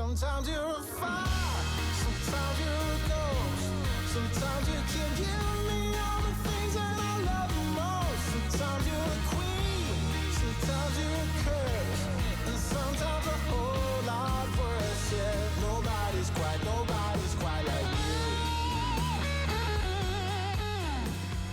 Sometimes you're a fire, sometimes you're a ghost. Sometimes you can give me all the things that I love the most. Sometimes you're a queen, sometimes you're a curse, and sometimes a whole lot worse. Yeah, nobody's quite like you.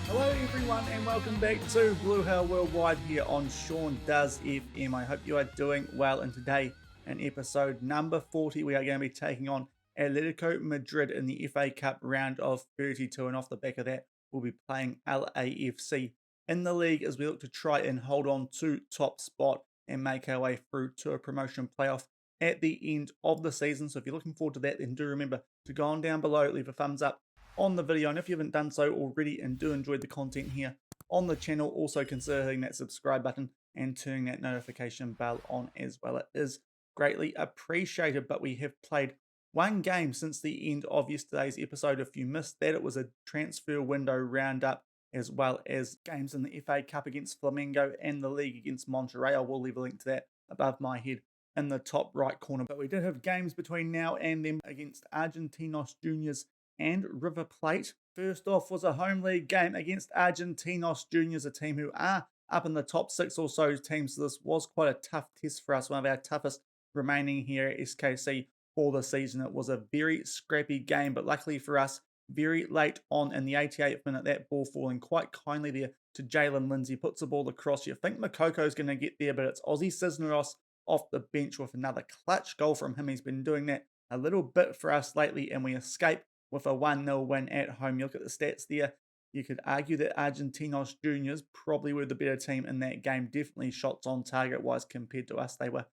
Hello everyone and welcome back to Blue Hell Worldwide here on Shaun Does FM. I hope you are doing well, and today in episode number 40 we are going to be taking on Atletico Madrid in the FA Cup round of 32, and off the back of that we'll be playing LAFC in the league as we look to try and hold on to top spot and make our way through to a promotion playoff at the end of the season. So if you're looking forward to that, then do remember to go on down below, leave a thumbs up on the video, and if you haven't done so already and do enjoy the content here on the channel, also consider hitting that subscribe button and turning that notification bell on as well. It is greatly appreciated. But we have played one game since the end of yesterday's episode. If you missed that, it was a transfer window roundup, as well as games in the FA Cup against Flamengo and the league against Monterrey. I will leave a link to that above my head in the top right corner. But we did have games between now and then against Argentinos Juniors and River Plate. First off was a home league game against Argentinos Juniors, a team who are up in the top 6 or so teams. So this was quite a tough test for us, one of our toughest remaining here at SKC for the season. It was a very scrappy game, but luckily for us, very late on in the 88th minute, that ball falling quite kindly there to Jalen Lindsay, puts the ball across. You think Mokoko's going to get there, but it's Ozzy Cisneros off the bench with another clutch goal from him. He's been doing that a little bit for us lately, and we escape with a 1-0 win at home. You look at the stats there, you could argue that Argentinos Juniors probably were the better team in that game. Definitely shots on target wise compared to us. They were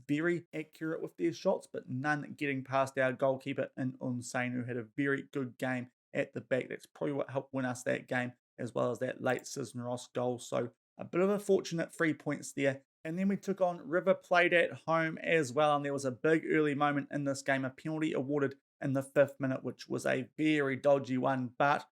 very accurate with their shots, but none getting past our goalkeeper in Unsane, who had a very good game at the back. That's probably what helped win us that game, as well as that late Cisneros goal. So a bit of a fortunate 3 points there. And then we took on River Plate at home as well, and there was a big early moment in this game, a penalty awarded in the 5th minute, which was a very dodgy one. But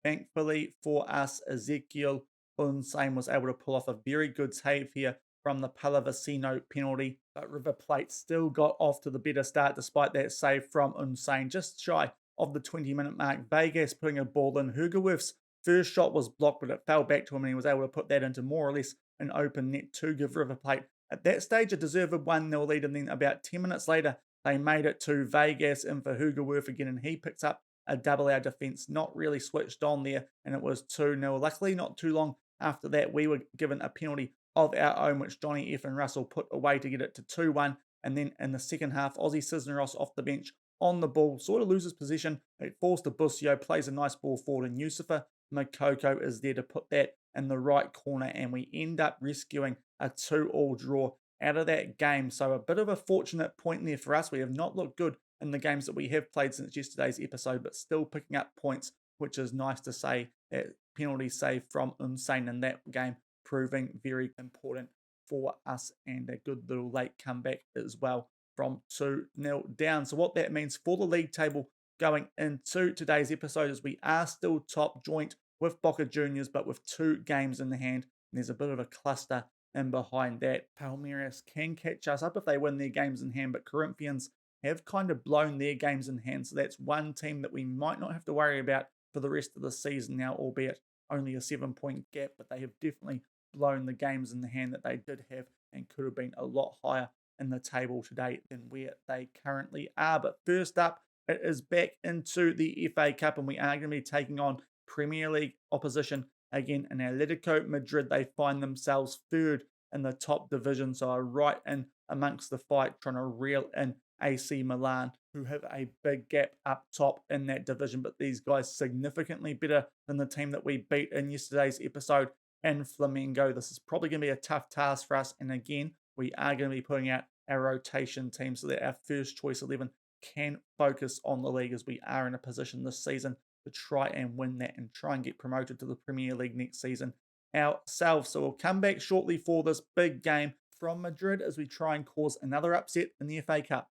thankfully for us, Ezekiel Unsane was able to pull off a very good save here from the Pallavicino penalty. But River Plate still got off to the better start despite that save from Unsane. Just shy of the 20-minute mark, Vegas putting a ball in. Hugerworth's first shot was blocked, but it fell back to him, and he was able to put that into more or less an open net to give River Plate at that stage a deserved 1-0 lead. And then about 10 minutes later, they made it to Vegas in for Hugerworth again, and he picks up a double. Our defence not really switched on there, and it was 2-0. Luckily, not too long after that, we were given a penalty of our own, which Johnny F. and Russell put away to get it to 2-1. And then in the second half, Ozzy Cisneros off the bench on the ball, sort of loses possession. It falls to Busio, plays a nice ball forward, and Yusufa Makoko is there to put that in the right corner, and we end up rescuing a 2-2 draw out of that game. So a bit of a fortunate point there for us. We have not looked good in the games that we have played since yesterday's episode, but still picking up points, which is nice to say. That penalty save from Unsane in that game proving very important for us, and a good little late comeback as well from 2-0 down. So what that means for the league table going into today's episode is we are still top joint with Boca Juniors, but with 2 games in the hand. And there's a bit of a cluster in behind that. Palmeiras can catch us up if they win their games in hand, but Corinthians have kind of blown their games in hand. So that's one team that we might not have to worry about for the rest of the season now, albeit only a 7-point gap, but they have definitely blown the games in the hand that they did have and could have been a lot higher in the table today than where they currently are. But first up, it is back into the FA Cup, and we are going to be taking on Premier League opposition again in Atletico Madrid. They find themselves 3rd in the top division, so are right in amongst the fight, trying to reel in AC Milan, who have a big gap up top in that division. But these guys significantly better than the team that we beat in yesterday's episode in Flamengo. This is probably going to be a tough task for us, and again, we are going to be putting out our rotation team so that our first choice 11 can focus on the league, as we are in a position this season to try and win that and try and get promoted to the Premier League next season ourselves. So we'll come back shortly for this big game from Madrid as we try and cause another upset in the FA Cup.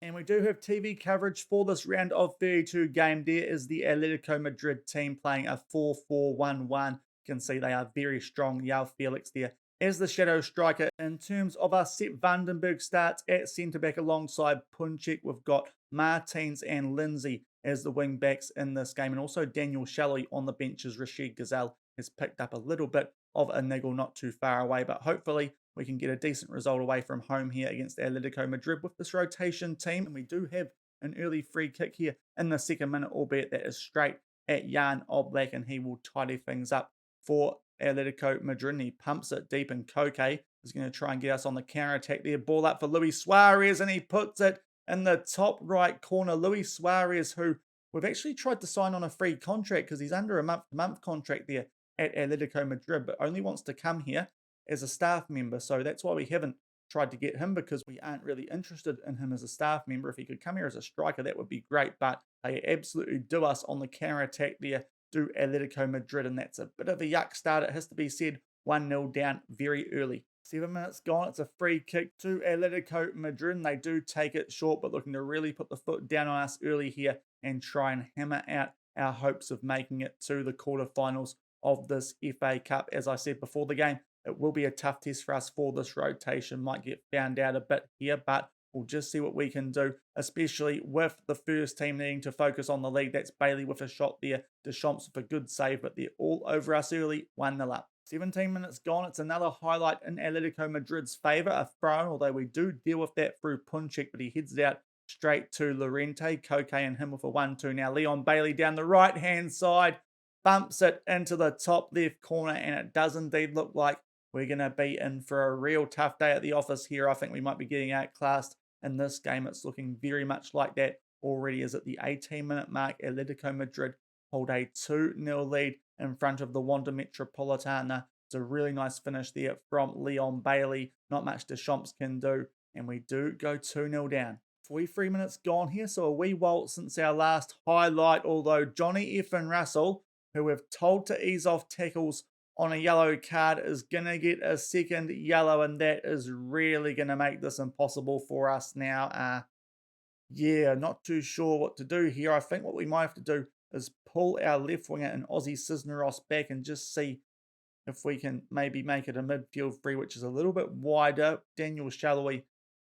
And we do have TV coverage for this round of 32 game. There is the Atletico Madrid team playing a 4-4-1-1. You can see they are very strong. Yao Felix there as the shadow striker. In terms of our Sepp Vandenberg starts at centre-back alongside Punchek, we've got Martins and Lindsay as the wing-backs in this game, and also Daniel Shelley on the bench as Rashid Gazelle has picked up a little bit of a niggle not too far away, but hopefully we can get a decent result away from home here against Atletico Madrid with this rotation team. And we do have an early free kick here in the second minute, albeit that is straight at Jan Oblak, and he will tidy things up for Atletico Madrid. And he pumps it deep, and Koke is going to try and get us on the counter-attack there. Ball up for Luis Suarez, and he puts it in the top right corner. Luis Suarez, who we've actually tried to sign on a free contract because he's under a month-to-month contract there at Atletico Madrid, but only wants to come here as a staff member. So that's why we haven't tried to get him, because we aren't really interested in him as a staff member. If he could come here as a striker, that would be great, but they absolutely do us on the counter-attack there, do Atletico Madrid, and that's a bit of a yuck start, it has to be said. 1-0 down very early. 7 minutes gone, it's a free kick to Atletico Madrid, and they do take it short, but looking to really put the foot down on us early here and try and hammer out our hopes of making it to the quarterfinals of this FA Cup. As I said before the game, it will be a tough test for us for this rotation. Might get found out a bit here, but we'll just see what we can do, especially with the first team needing to focus on the lead. That's Bailey with a shot there, Deschamps with a good save, but they're all over us early, 1-0 up. 17 minutes gone, it's another highlight in Atletico Madrid's favour, a throw, although we do deal with that through Punchek, but he heads it out straight to Llorente. Koke and him with a 1-2 now. Leon Bailey down the right-hand side, bumps it into the top left corner, and it does indeed look like we're going to be in for a real tough day at the office here. I think we might be getting outclassed in this game. It's looking very much like that already, as at the 18-minute mark, Atletico Madrid hold a 2-0 lead in front of the Wanda Metropolitana. It's a really nice finish there from Leon Bailey. Not much Deschamps can do, and we do go 2-0 down. 43 minutes gone here, so a wee while since our last highlight, although Johnny F. Russell, who we've told to ease off tackles on a yellow card, is going to get a second yellow, and that is really going to make this impossible for us now. Yeah, not too sure what to do here. I think what we might have to do is pull our left winger and Ozzy Cisneros back and just see if we can maybe make it a midfield free, which is a little bit wider. Daniel Shallowy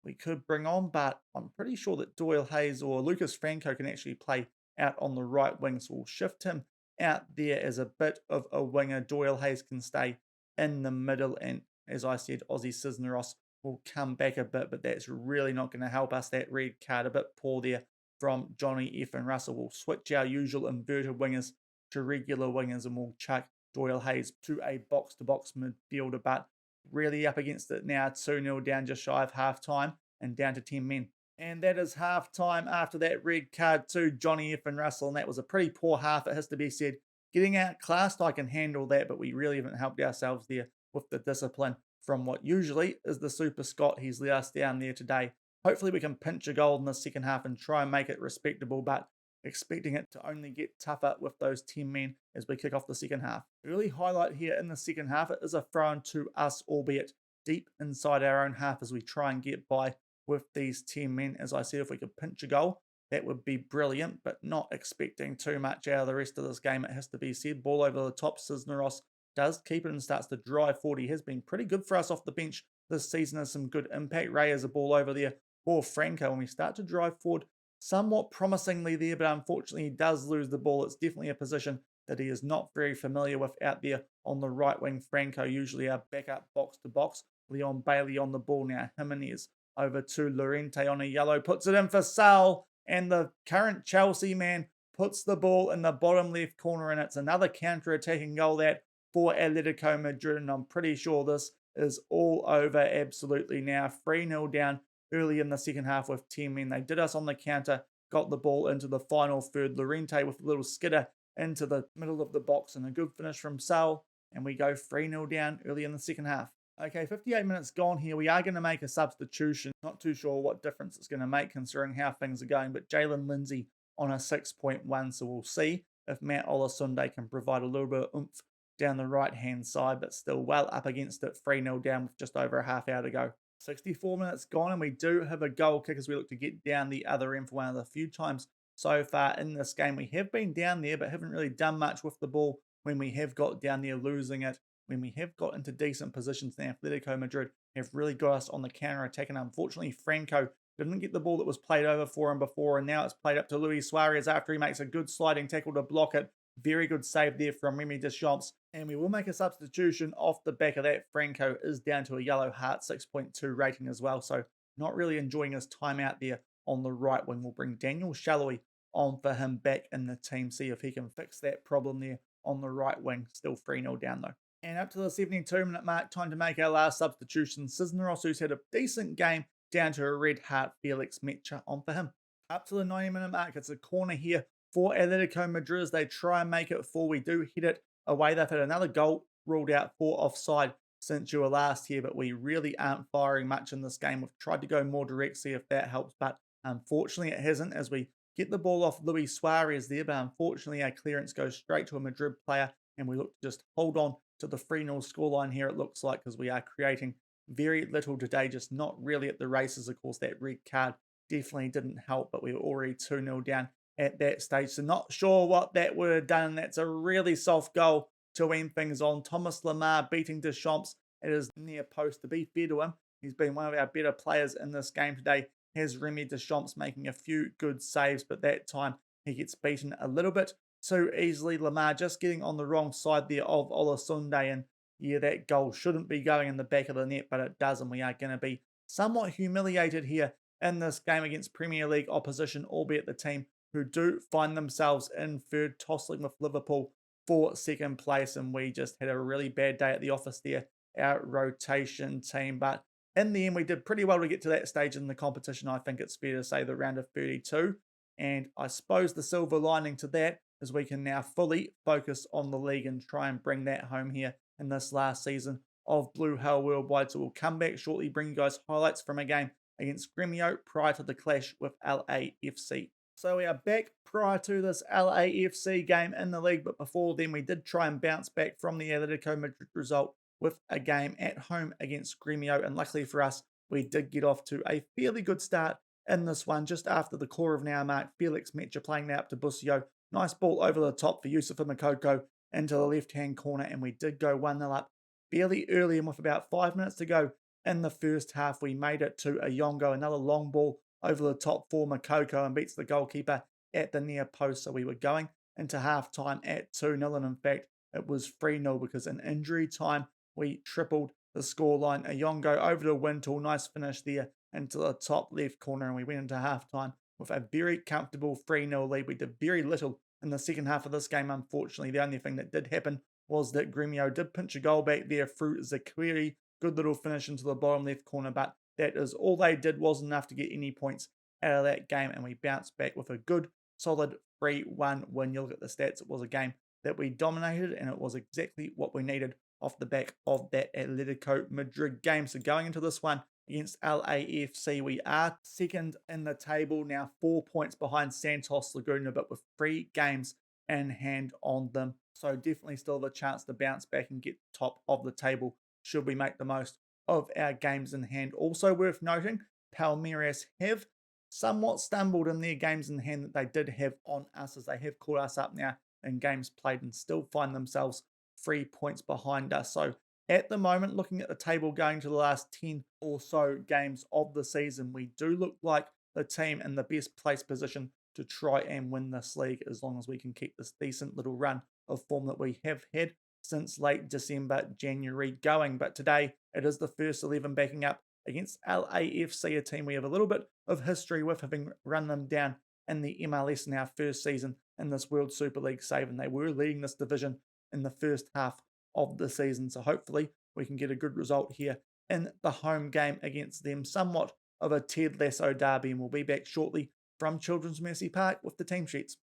we could bring on, but I'm pretty sure that Doyle Hayes or Lucas Franco can actually play out on the right wing, so we'll shift him out there as a bit of a winger. Doyle Hayes can stay in the middle, and as I said, Ozzy Cisneros will come back a bit, but that's really not going to help us. That red card, a bit poor there from Johnny F. Russell. We'll switch our usual inverted wingers to regular wingers, and we'll chuck Doyle Hayes to a box-to-box midfielder, but really up against it now. 2-0 down, just shy of half-time, and down to 10 men. And that is half-time after that red card to Johnny F. Russell, and that was a pretty poor half, it has to be said. Getting outclassed, I can handle that, but we really haven't helped ourselves there with the discipline from what usually is the Super Scott. He's let us down there today. Hopefully we can pinch a goal in the second half and try and make it respectable, but expecting it to only get tougher with those 10 men as we kick off the second half. Early highlight here in the second half, it is a throw-in to us, albeit deep inside our own half, as we try and get by with these 10 men. As I said, if we could pinch a goal, that would be brilliant, but not expecting too much out of the rest of this game, it has to be said. Ball over the top, Cisneros does keep it and starts to drive forward. He has been pretty good for us off the bench this season. Has some good impact. Ray has a ball over there for Franco, and we start to drive forward somewhat promisingly there, but unfortunately he does lose the ball. It's definitely a position that he is not very familiar with out there on the right wing. Franco usually our backup box to box. Leon Bailey on the ball now. Jimenez over to Llorente on a yellow, puts it in for Sal, and the current Chelsea man puts the ball in the bottom left corner, and it's another counter-attacking goal that for Atletico Madrid, and I'm pretty sure this is all over absolutely now. 3-0 down early in the second half with 10 men. They did us on the counter, got the ball into the final third. Llorente with a little skidder into the middle of the box, and a good finish from Sal, and we go 3-0 down early in the second half. Okay, 58 minutes gone here. We are going to make a substitution. Not too sure what difference it's going to make considering how things are going, but Jalen Lindsay on a 6.1, so we'll see if Matt Olasunde can provide a little bit of oomph down the right-hand side, but still well up against it. 3-0 down with just over a half hour to go. 64 minutes gone, and we do have a goal kick as we look to get down the other end for one of the few times so far in this game. We have been down there, but haven't really done much with the ball when we have got down there, losing it when we have got into decent positions now, Atletico Madrid have really got us on the counter attack. And unfortunately, Franco didn't get the ball that was played over for him before. And now it's played up to Luis Suarez after he makes a good sliding tackle to block it. Very good save there from Remy Deschamps. And we will make a substitution off the back of that. Franco is down to a yellow heart 6.2 rating as well. So not really enjoying his time out there on the right wing. We'll bring Daniel Shallowy on for him back in the team. See if he can fix that problem there on the right wing. Still 3-0 down though. And up to the 72-minute mark, time to make our last substitution. Cisneros, who's had a decent game, down to a red heart, Felix Mecha on for him. Up to the 90-minute mark, it's a corner here for Atletico Madrid as they try and make it 4. We do hit it away. They've had another goal ruled out for offside since you were last here, but we really aren't firing much in this game. We've tried to go more direct, see if that helps, but unfortunately it hasn't as we get the ball off Luis Suarez there, but unfortunately our clearance goes straight to a Madrid player and we look to just hold on to the 3-0 scoreline here, it looks like, because we are creating very little today, just not really at the races. Of course, that red card definitely didn't help, but we were already 2-0 down at that stage. So not sure what that would have done. That's a really soft goal to end things on. Thomas Lamar beating Deschamps at his near post. To be fair to him, he's been one of our better players in this game today. Has Remy Deschamps making a few good saves, but that time he gets beaten a little bit too easily. Lamar just getting on the wrong side there of Olasunde, and yeah, that goal shouldn't be going in the back of the net, but it does, and we are going to be somewhat humiliated here in this game against Premier League opposition, albeit the team who do find themselves in third, tossing with Liverpool for second place, and we just had a really bad day at the office there, our rotation team. But in the end, we did pretty well to get to that stage in the competition. I think it's fair to say the round of 32, and I suppose the silver lining to that is we can now fully focus on the league and try and bring that home here in this last season of Blue Hell Worldwide. So we'll come back shortly, bring you guys highlights from a game against Gremio prior to the clash with LAFC. So we are back prior to this LAFC game in the league, but before then we did try and bounce back from the Atletico Madrid result with a game at home against Gremio, and luckily for us, we did get off to a fairly good start in this one. Just after the quarter of an hour mark, Felix Mecha playing that up to Busio. Nice ball over the top for Yusufa Makoko into the left-hand corner, and we did go 1-0 up fairly early, and with about 5 minutes to go in the first half, we made it to a Yongo, another long ball over the top for Makoko, and beats the goalkeeper at the near post. So we were going into half-time at 2-0, and in fact, it was 3-0 because in injury time, we tripled the scoreline. A Yongo over to Wintle, nice finish there into the top left corner, and we went into half-time with a very comfortable 3-0 lead. We did very little in the second half of this game, unfortunately. The only thing that did happen was that Gremio did pinch a goal back there through Zakiri. Good little finish into the bottom left corner, but that is all they did. Wasn't enough to get any points out of that game, and we bounced back with a good, solid 3-1 win. You look at the stats, it was a game that we dominated, and it was exactly what we needed off the back of that Atletico Madrid game. So going into this one against LAFC, we are second in the table now, 4 points behind Santos Laguna, but with 3 games in hand on them. So definitely still have a chance to bounce back and get top of the table should we make the most of our games in hand. Also worth noting, Palmeiras have somewhat stumbled in their games in hand that they did have on us, as they have caught us up now in games played and still find themselves 3 points behind us. So at the moment, looking at the table going to the last 10 or so games of the season, we do look like the team in the best place position to try and win this league, as long as we can keep this decent little run of form that we have had since late December, January going. But today, it is the first 11 backing up against LAFC, a team we have a little bit of history with, having run them down in the MLS in our first season in this World Super League save, and they were leading this division in the first half of the season. So hopefully we can get a good result here in the home game against them. Somewhat of a Ted Lasso Derby, and we'll be back shortly from Children's Mercy Park with the team sheets.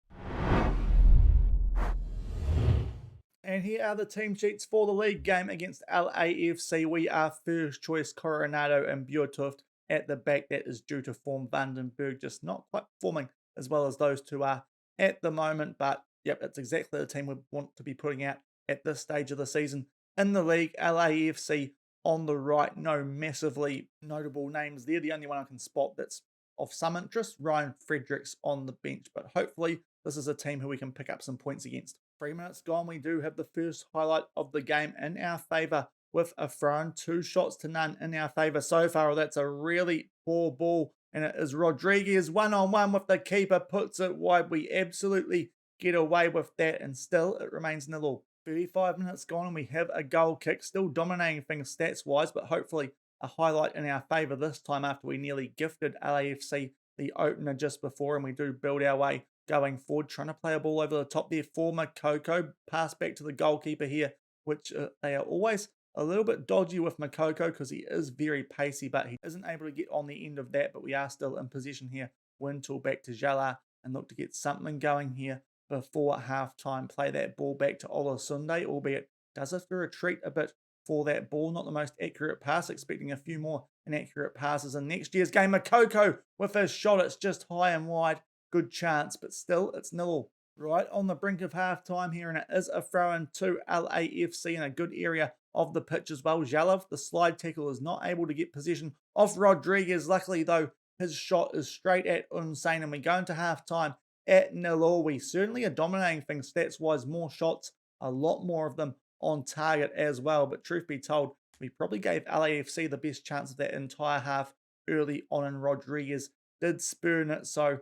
And here are the team sheets for the league game against LAFC. We are first choice Coronado and Bjortuft at the back. That is due to form. Vandenberg just not quite performing as well as those two are at the moment. But yep, that's exactly the team we want to be putting out at this stage of the season. In the league, LAFC on the right, no massively notable names there. The only one I can spot that's of some interest, Ryan Fredericks on the bench. But hopefully this is a team who we can pick up some points against. 3 minutes gone, we do have the first highlight of the game in our favour with a throw-in, 2-0 in our favour so far. That's a really poor ball, and it is Rodriguez one-on-one with the keeper, puts it wide. We absolutely get away with that, and still it remains 0-0. 35 minutes gone, and we have a goal kick, still dominating things stats-wise, but hopefully a highlight in our favour this time after we nearly gifted LAFC the opener just before, and we do build our way going forward, trying to play a ball over the top there for Makoko. Pass back to the goalkeeper here, which they are always a little bit dodgy with Makoko because he is very pacey, but he isn't able to get on the end of that. But we are still in position here. Wintle back to Jala and look to get something going here before half-time. Play that ball back to Olasunde, albeit does have to retreat a bit for that ball. Not the most accurate pass, expecting a few more inaccurate passes in next year's game. Makoko with his shot, it's just high and wide. Good chance, but still it's 0-0. Right on the brink of half-time here, and it is a throw-in to LAFC in a good area of the pitch as well. Zhalov, the slide tackle, is not able to get possession of Rodriguez. Luckily, though, his shot is straight at Unsane, and we go into half-time at 0-0. We certainly are dominating things stats-wise. More shots, a lot more of them on target as well. But truth be told, we probably gave LAFC the best chance of that entire half early on, and Rodriguez did spoon it. So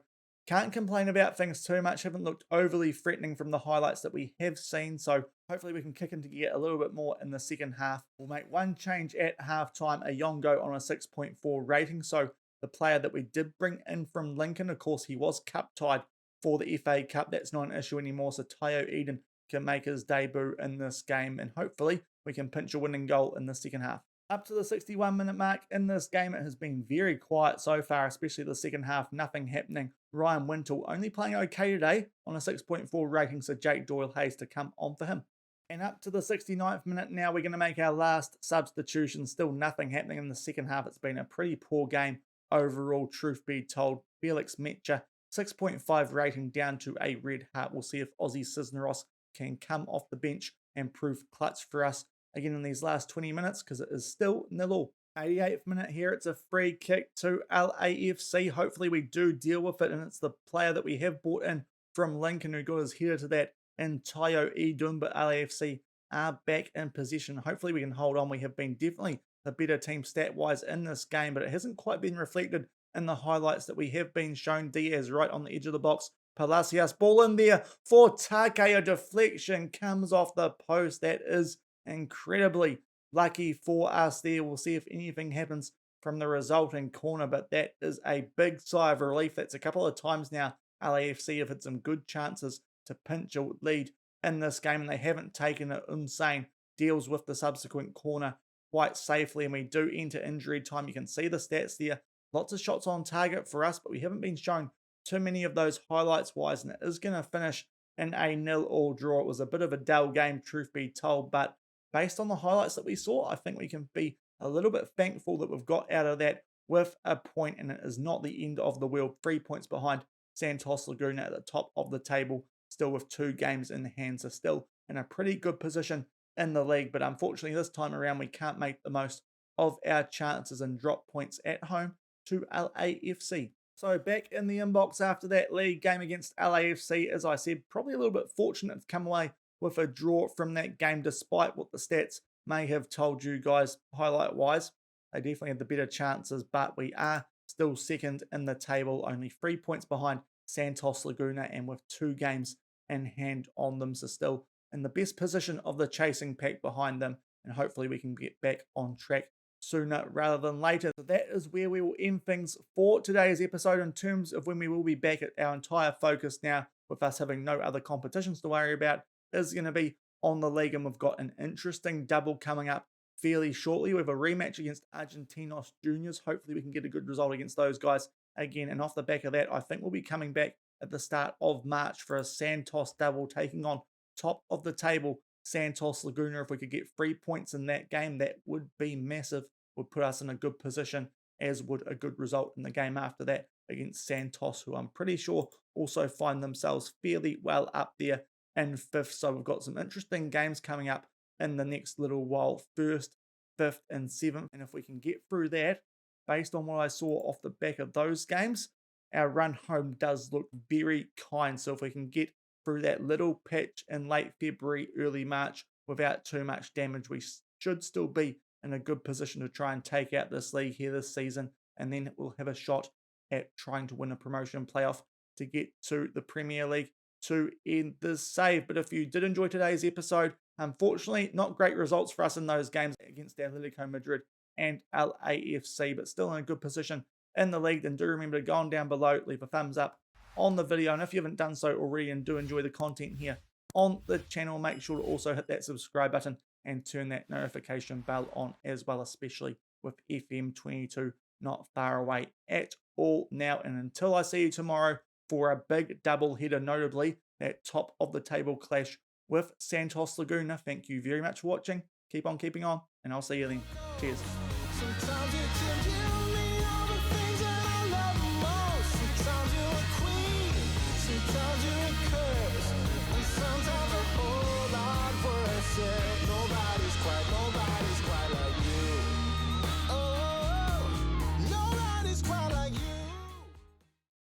can't complain about things too much. Haven't looked overly threatening from the highlights that we have seen. So hopefully we can kick into gear a little bit more in the second half. We'll make one change at halftime, a Yongo on a 6.4 rating. So the player that we did bring in from Lincoln, of course, he was cup tied for the FA Cup. That's not an issue anymore. So Tayo Eden can make his debut in this game, and hopefully we can pinch a winning goal in the second half. Up to the 61-minute mark in this game, it has been very quiet so far, especially the second half. Nothing happening. Ryan Wintle only playing okay today on a 6.4 rating, so Jake Doyle-Hayes to come on for him. And up to the 69th minute now, we're going to make our last substitution. Still nothing happening in the second half. It's been a pretty poor game overall, truth be told. Felix Metcha, 6.5 rating, down to a red heart. We'll see if Ozzy Cisneros can come off the bench and prove clutch for us again in these last 20 minutes, because it is still 0-0. 88th minute here, it's a free kick to LAFC. Hopefully we do deal with it, and it's the player that we have brought in from Lincoln who got his header to that, and Tayo Eden, but LAFC are back in position. Hopefully we can hold on. We have been definitely the better team stat-wise in this game, but it hasn't quite been reflected in the highlights that we have been shown. Diaz right on the edge of the box. Palacios, ball in there for Take. A deflection comes off the post. That is incredibly lucky for us there. We'll see if anything happens from the resulting corner, but that is a big sigh of relief. That's a couple of times now LAFC have had some good chances to pinch a lead in this game, and they haven't taken it. Insane deals with the subsequent corner quite safely, and we do enter injury time. You can see the stats there. Lots of shots on target for us, but we haven't been shown too many of those highlights wise, and it is going to finish in a 0-0 draw. It was a bit of a dull game, truth be told, but based on the highlights that we saw, I think we can be a little bit thankful that we've got out of that with a point, and it is not the end of the world. 3 points behind Santos Laguna at the top of the table, still with 2 games in hand, so still in a pretty good position in the league. But unfortunately, this time around, we can't make the most of our chances and drop points at home to LAFC. So back in the inbox after that league game against LAFC, as I said, probably a little bit fortunate to come away with a draw from that game, despite what the stats may have told you guys highlight-wise. They definitely had the better chances, but we are still second in the table, only 3 points behind Santos Laguna, and with 2 games in hand on them, so still in the best position of the chasing pack behind them, and hopefully we can get back on track sooner rather than later. So that is where we will end things for today's episode in terms of when we will be back. At our entire focus now, with us having no other competitions to worry about, is going to be on the league, and we've got an interesting double coming up fairly shortly. We have a rematch against Argentinos Juniors. Hopefully we can get a good result against those guys again, and off the back of that, I think we'll be coming back at the start of March for a Santos double, taking on top of the table Santos Laguna. If we could get 3 points in that game, that would be massive, would put us in a good position, as would a good result in the game after that against Santos, who I'm pretty sure also find themselves fairly well up there in 5th. So we've got some interesting games coming up in the next little while, 1st, 5th and 7th, and if we can get through that, based on what I saw off the back of those games, our run home does look very kind. So if we can get through that little patch in late February, early March without too much damage, we should still be in a good position to try and take out this league here this season. And then we'll have a shot at trying to win a promotion playoff to get to the Premier League to end the save. But if you did enjoy today's episode, unfortunately, not great results for us in those games against Atletico Madrid and LAFC, but still in a good position in the league. Then do remember to go on down below, leave a thumbs up on the video. And if you haven't done so already and do enjoy the content here on the channel, make sure to also hit that subscribe button and turn that notification bell on as well, especially with FM22 not far away at all now. And until I see you tomorrow for a big double header, notably that top of the table clash with Santos Laguna, thank you very much for watching. Keep on keeping on, and I'll see you then. Cheers. Sometimes you